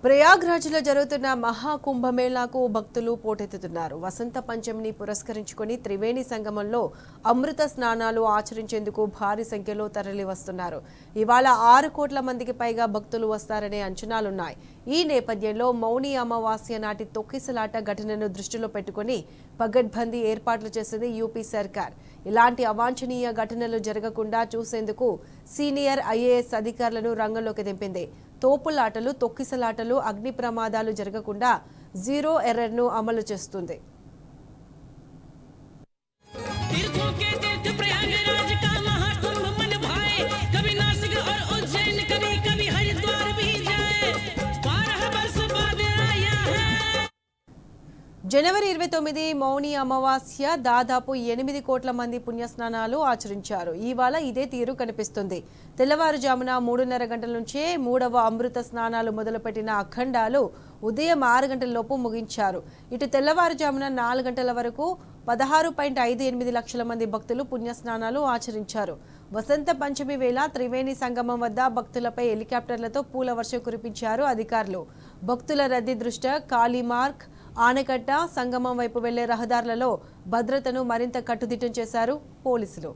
ప్రయాగ్రాజ్లో జరుగుతున్న మహాకుంభమేళాకు భక్తులు పోటెత్తుతున్నారు. వసంత పంచమిని పురస్కరించుకొని త్రివేణి సంగమంలో అమృత స్నానాలు ఆచరించేందుకు భారీ సంఖ్యలో తరలి వస్తున్నారు. ఇవాళ 6 కోట్ల మందికి పైగా భక్తులు వస్తారనే అంచనాలున్నాయి. ఈ నేపథ్యంలో మౌని అమావాస్య నాటి తొక్కిసలాట ఘటనను దృష్టిలో పెట్టుకుని పగడ్బందీ ఏర్పాట్లు చేసింది యూపీ సర్కార్. ఇలాంటి అవాంఛనీయ ఘటనలు జరగకుండా చూసేందుకు సీనియర్ ఐఏఎస్ అధికారులను రంగంలోకి దింపింది. తోపులాటలు, తొక్కిసలాటలు, అగ్ని ప్రమాదాలు జరగకుండా జీరో ఎర్రర్ను అమలు చేస్తుంది. జనవరి 29 మౌని అమావాస్య దాదాపు 8 కోట్ల మంది పుణ్యస్నానాలు ఆచరించారు. ఇవాళ ఇదే తీరు కనిపిస్తుంది. తెల్లవారుజామున 3:30 గంటల నుంచే 3వ అమృత స్నానాలు మొదలుపెట్టిన అఖండాలు ఉదయం 6 గంటలలోపు ముగించారు. ఇటు తెల్లవారుజామున 4 గంటల వరకు 16.58 లక్షల మంది భక్తులు పుణ్యస్నానాలు ఆచరించారు. వసంత పంచమి వేళ త్రివేణి సంగమం వద్ద భక్తులపై హెలికాప్టర్లతో పూల వర్షం కురిపించారు అధికారులు. భక్తుల రద్దీ దృష్ట్యా కాళీమార్గ్, ఆనకట్ట, సంగమం వైపు వెళ్లే రహదారులలో భద్రతను మరింత కట్టుదిట్టం చేశారు పోలీసులు.